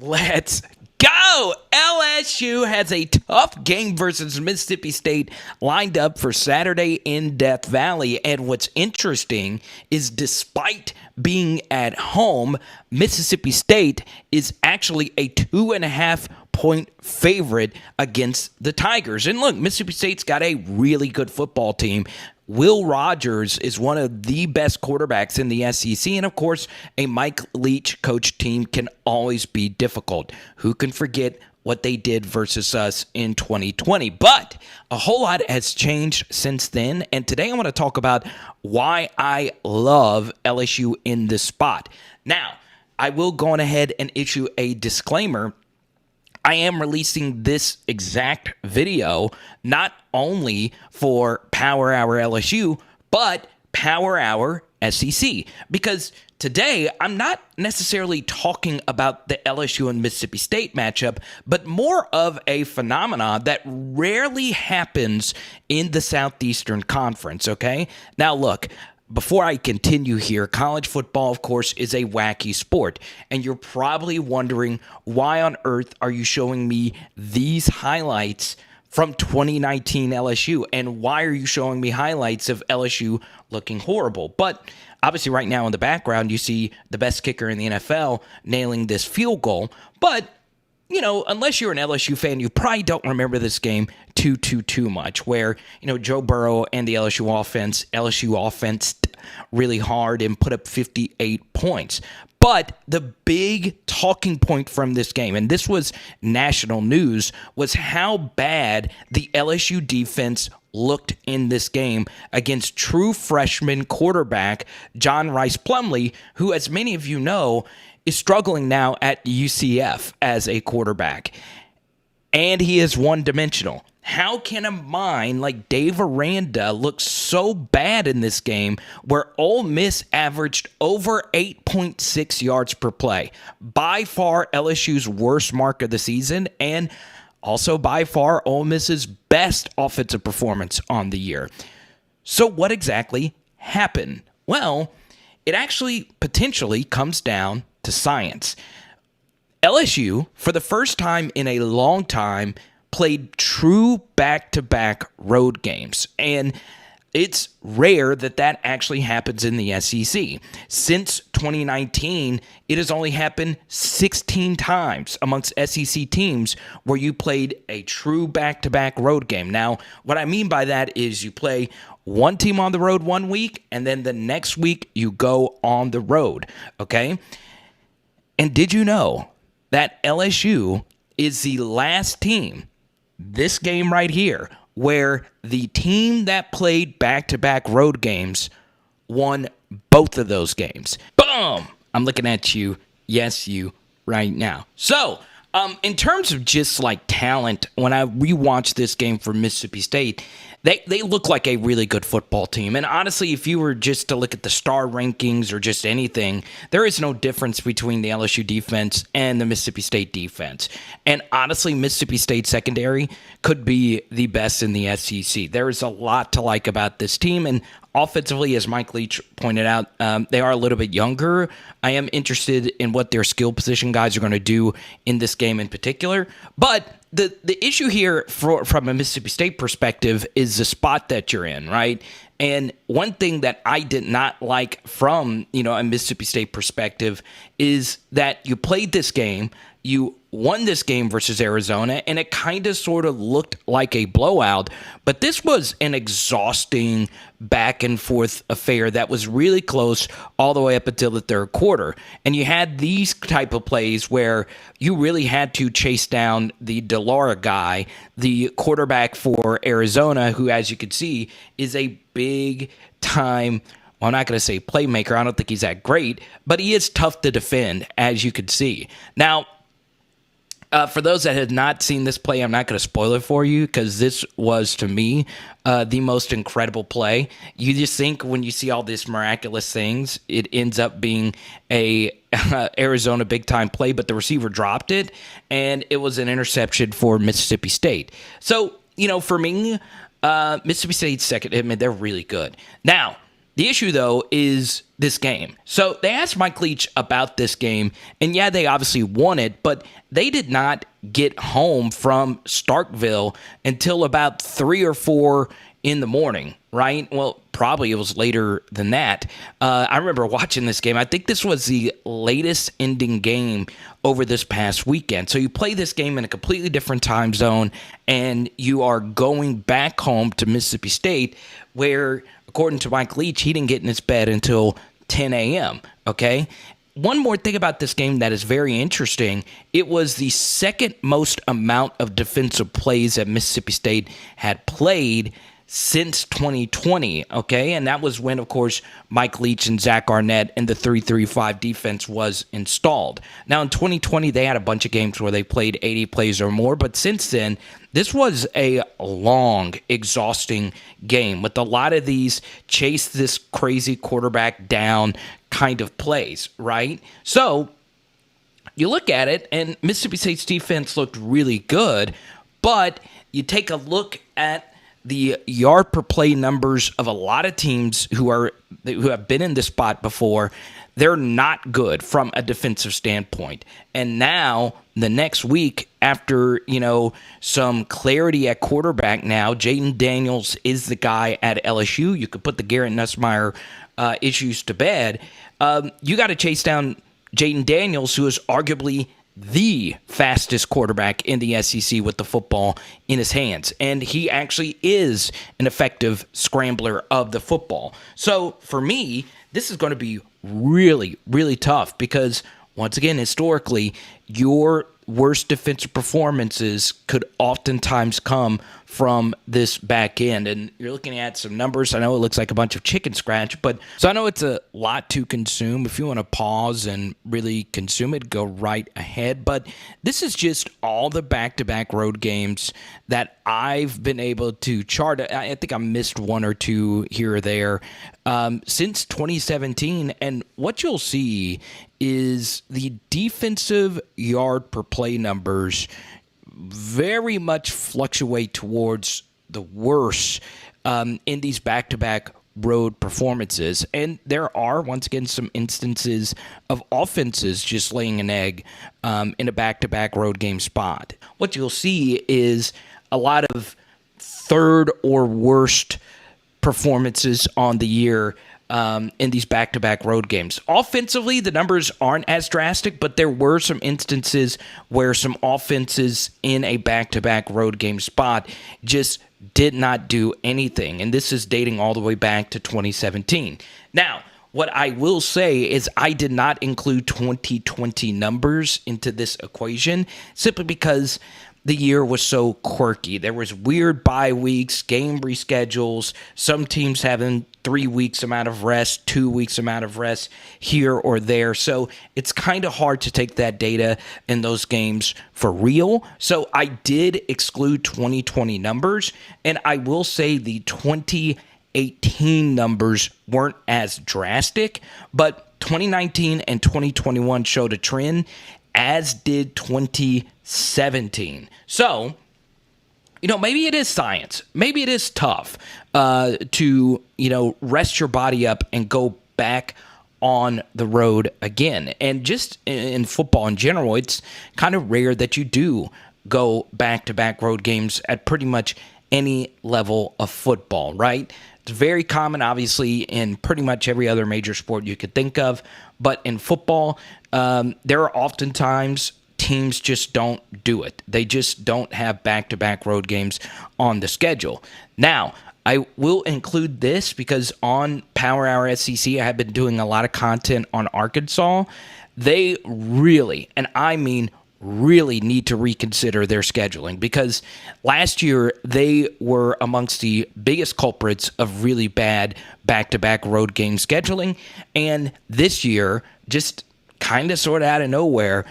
Let's go! LSU has a tough game versus Mississippi State lined up for Saturday in Death Valley. And what's interesting is despite being at home, Mississippi State is actually a 2.5-point favorite against the Tigers. And look, Mississippi State's got a really good football team. Will Rogers is one of the best quarterbacks in the SEC, and of course, a Mike Leach coach team can always be difficult. Who can forget what they did versus us in 2020? But a whole lot has changed since then, and today I want to talk about why I love LSU in this spot. Now, I will go on ahead and issue a disclaimer. I am releasing this exact video not only for Power Hour LSU, but Power Hour SEC. Because today, I'm not necessarily talking about the LSU and Mississippi State matchup, but more of a phenomenon that rarely happens in the Southeastern Conference, okay? Now, look. Before I continue here, college football, of course, is a wacky sport. And you're probably wondering, why on earth are you showing me these highlights from 2019 LSU? And why are you showing me highlights of LSU looking horrible? But obviously right now in the background, you see the best kicker in the NFL nailing this field goal. But you know, unless you're an LSU fan, you probably don't remember this game too much, where, you know, Joe Burrow and the LSU offense really hard and put up 58 points. But the big talking point from this game, and this was national news, was how bad the LSU defense looked in this game against true freshman quarterback John Rice Plumlee, who, as many of you know, is struggling now at UCF as a quarterback. And he is one-dimensional. How can a mind like Dave Aranda look so bad in this game where Ole Miss averaged over 8.6 yards per play? By far LSU's worst mark of the season, and also by far Ole Miss's best offensive performance on the year. So what exactly happened? Well, it actually potentially comes down to science. LSU, for the first time in a long time, played true back-to-back road games. And it's rare that actually happens in the SEC. Since 2019, it has only happened 16 times amongst SEC teams where you played a true back-to-back road game. Now, what I mean by that is you play one team on the road one week, and then the next week you go on the road, okay? And did you know that LSU is the last team, this game right here, where the team that played back-to-back road games won both of those games? Boom! I'm looking at you, yes, you, right now. So, in terms of just like talent, when I rewatched this game for Mississippi State, they look like a really good football team. And honestly, if you were just to look at the star rankings or just anything, there is no difference between the LSU defense and the Mississippi State defense. And honestly, Mississippi State secondary could be the best in the SEC. There is a lot to like about this team. And offensively, as Mike Leach pointed out, they are a little bit younger. I am interested in what their skill position guys are going to do in this game in particular. But the issue here from a Mississippi State perspective is the spot that you're in, right? And one thing that I did not like from, a Mississippi State perspective is that you played this game, you won this game versus Arizona, and it kind of sort of looked like a blowout, but this was an exhausting back and forth affair that was really close all the way up until the third quarter. And you had these type of plays where you really had to chase down the DeLaura guy, the quarterback for Arizona, who, as you can see, is a big time, well, I'm not going to say playmaker. I don't think he's that great, but he is tough to defend, as you could see. Now, for those that had not seen this play, I'm not going to spoil it for you because this was, to me, the most incredible play. You just think when you see all these miraculous things, it ends up being a Arizona big-time play, but the receiver dropped it, and it was an interception for Mississippi State. So, for me, Mississippi State's second, they're really good. Now, The issue, though, is this game. So they asked Mike Leach about this game, and yeah, they obviously won it, but they did not get home from Starkville until about 3 or 4 in the morning, right? Well, probably it was later than that. I remember watching this game. I think this was the latest ending game over this past weekend. So you play this game in a completely different time zone, and you are going back home to Mississippi State, where, according to Mike Leach, he didn't get in his bed until 10 a.m., okay? One more thing about this game that is very interesting, it was the second most amount of defensive plays that Mississippi State had played since 2020, okay? And that was when, of course, Mike Leach and Zach Arnett and the 3-3-5 defense was installed. Now, in 2020, they had a bunch of games where they played 80 plays or more, but since then, this was a long, exhausting game with a lot of these chase this crazy quarterback down kind of plays, right? So, you look at it, and Mississippi State's defense looked really good, but you take a look at the yard per play numbers of a lot of teams who have been in this spot before. They're not good from a defensive standpoint. And now, the next week, after, some clarity at quarterback now, Jaden Daniels is the guy at LSU. You could put the Garrett Nussmeier issues to bed. You got to chase down Jaden Daniels, who is arguably the fastest quarterback in the SEC with the football in his hands. And he actually is an effective scrambler of the football. So for me, this is going to be really, really tough because, once again, historically, your worst defensive performances could oftentimes come from this back end. And you're looking at some numbers. I know it looks like a bunch of chicken scratch, but so I know it's a lot to consume. If you want to pause and really consume it, go right ahead. But this is just all the back-to-back road games that I've been able to chart. I think I missed one or two here or there since 2017. And what you'll see is the defensive yard per play numbers very much fluctuate towards the worst in these back-to-back road performances. And there are, once again, some instances of offenses just laying an egg in a back-to-back road game spot. What you'll see is a lot of third or worst performances on the year in these back-to-back road games. Offensively, the numbers aren't as drastic, but there were some instances where some offenses in a back-to-back road game spot just did not do anything, and this is dating all the way back to 2017. Now, what I will say is I did not include 2020 numbers into this equation simply because the year was so quirky. There was weird bye weeks, game reschedules, some teams having 3 weeks amount of rest, 2 weeks amount of rest here or there. So it's kind of hard to take that data in those games for real. So I did exclude 2020 numbers, and I will say the 2018 numbers weren't as drastic, but 2019 and 2021 showed a trend, as did 2017. So, maybe it is science. Maybe it is tough to, rest your body up and go back on the road again. And just in football in general, it's kind of rare that you do go back-to-back road games at pretty much any level of football, right? It's very common, obviously, in pretty much every other major sport you could think of. But in football, there are oftentimes teams just don't do it. They just don't have back-to-back road games on the schedule. Now, I will include this because on Power Hour SEC, I have been doing a lot of content on Arkansas. They really, and I mean really, need to reconsider their scheduling because last year they were amongst the biggest culprits of really bad back-to-back road game scheduling. And this year, just kind of sort of out of nowhere,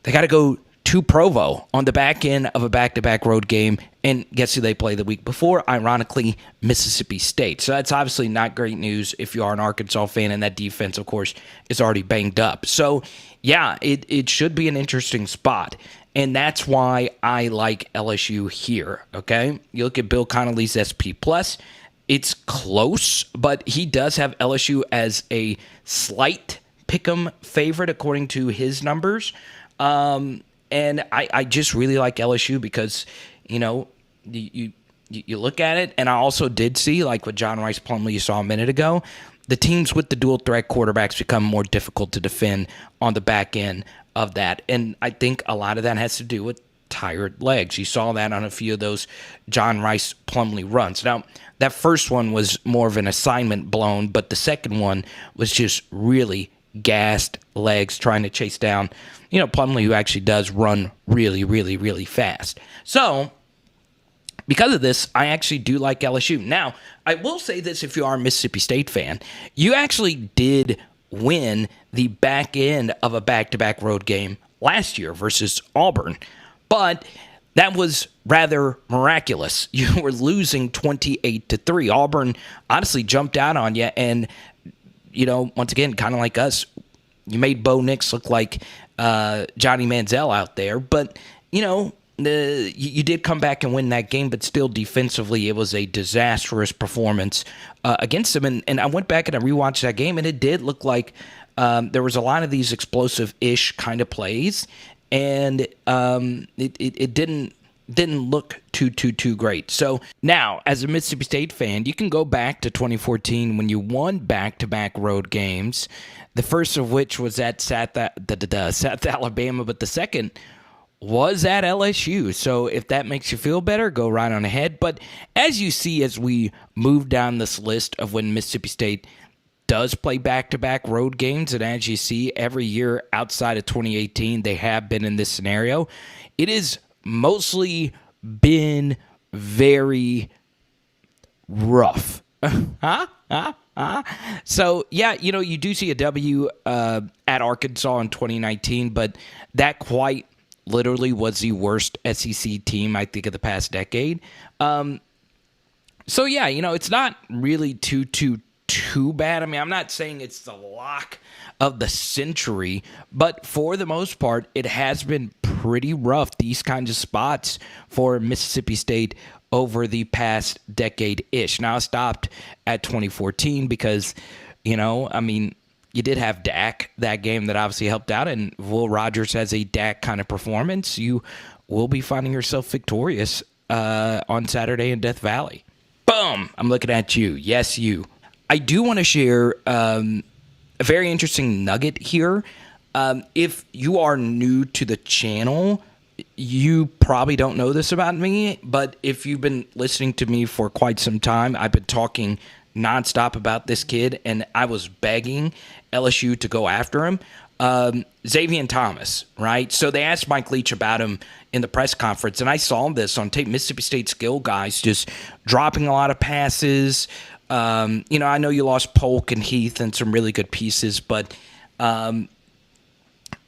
they got to go to Provo on the back end of a back-to-back road game, and guess who they play the week before? Ironically, Mississippi State. So that's obviously not great news if you are an Arkansas fan, and that defense, of course, is already banged up. So, yeah, it should be an interesting spot, and that's why I like LSU here, okay? You look at Bill Connolly's SP+, It's close, but he does have LSU as a slight pick'em favorite according to his numbers. And I just really like LSU because, you look at it, and I also did see, like with John Rice Plumlee you saw a minute ago, the teams with the dual threat quarterbacks become more difficult to defend on the back end of that. And I think a lot of that has to do with tired legs. You saw that on a few of those John Rice Plumlee runs. Now, that first one was more of an assignment blown, but the second one was just really gassed legs trying to chase down, Plumlee, who actually does run really, really, really fast. So, because of this, I actually do like LSU. Now, I will say this, if you are a Mississippi State fan, you actually did win the back end of a back-to-back road game last year versus Auburn. But that was rather miraculous. You were losing 28-3. Auburn honestly jumped out on you, and, once again, kind of like us, you made Bo Nix look like Johnny Manziel out there. But, you did come back and win that game, but still defensively it was a disastrous performance against them. And I went back and I rewatched that game, and it did look like there was a lot of these explosive-ish kind of plays, and it didn't look too great. So now, as a Mississippi State fan, you can go back to 2014 when you won back-to-back road games, the first of which was at South Alabama, but the second was at LSU. So if that makes you feel better, go right on ahead. But as you see, as we move down this list of when Mississippi State does play back-to-back road games, and as you see, every year outside of 2018, they have been in this scenario, it has mostly been very rough. So, yeah, you do see a W at Arkansas in 2019, but that quite literally was the worst SEC team, I think, of the past decade. So, yeah, it's not really too bad. I mean, I'm not saying it's the lock of the century, but for the most part, it has been pretty rough, these kinds of spots for Mississippi State over the past decade-ish. Now, I stopped at 2014 because, you did have Dak that game that obviously helped out, and Will Rogers has a Dak kind of performance. You will be finding yourself victorious on Saturday in Death Valley. Boom! I'm looking at you. Yes, you. I do want to share a very interesting nugget here. If you are new to the channel, you probably don't know this about me, but if you've been listening to me for quite some time, I've been talking nonstop about this kid, and I was begging LSU to go after him. Xavian Thomas, right? So they asked Mike Leach about him in the press conference, and I saw this on tape. Mississippi State skill guys just dropping a lot of passes. I know you lost Polk and Heath and some really good pieces, but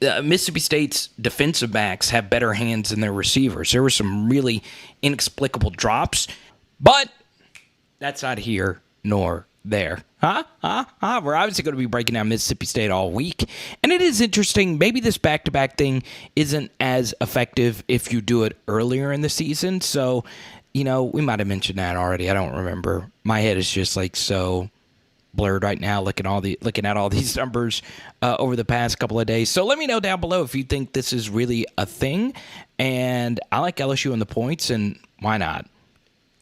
Mississippi State's defensive backs have better hands than their receivers. There were some really inexplicable drops, but that's not here nor there. We're obviously going to be breaking down Mississippi State all week, and it is interesting. Maybe this back-to-back thing isn't as effective if you do it earlier in the season, so we might have mentioned that already. I don't remember. My head is just so blurred right now looking at all these numbers over the past couple of days. So let me know down below if you think this is really a thing. And I like LSU in the points, and why not?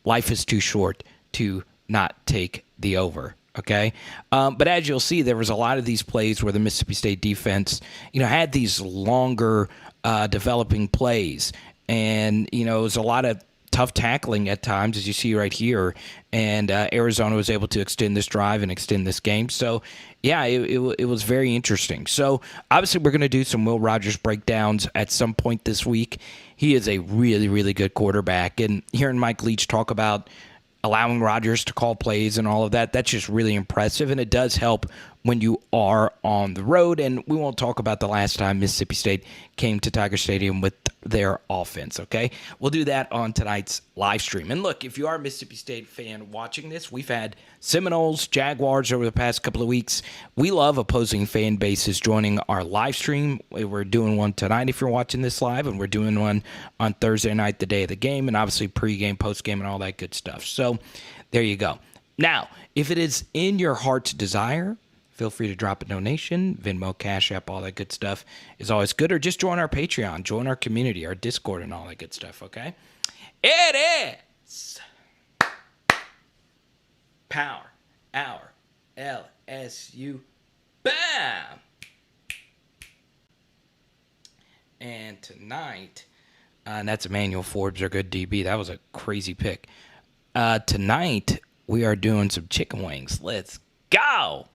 Life is too short to not take the over. Okay. But as you'll see, there was a lot of these plays where the Mississippi State defense, had these longer developing plays. And, it was a lot of tough tackling at times, as you see right here. And Arizona was able to extend this drive and extend this game. So, yeah, it was very interesting. So, obviously, we're going to do some Will Rogers breakdowns at some point this week. He is a really, really good quarterback. And hearing Mike Leach talk about allowing Rodgers to call plays and all of that, that's just really impressive, and it does help when you are on the road. And we won't talk about the last time Mississippi State came to Tiger Stadium with their offense, okay? We'll do that on tonight's live stream. And look, if you are a Mississippi State fan watching this, we've had Seminoles, Jaguars over the past couple of weeks. We love opposing fan bases joining our live stream. We're doing one tonight if you're watching this live, and we're doing one on Thursday night, the day of the game, and obviously pregame, postgame, and all that good stuff. So there you go. Now, if it is in your heart's desire, feel free to drop a donation. Venmo, Cash App, all that good stuff is always good. Or just join our Patreon, join our community, our Discord, and all that good stuff, okay? It is Power Hour LSU. Bam! And tonight, and that's Emmanuel Forbes, our good DB. That was a crazy pick. Tonight, we are doing some chicken wings. Let's go!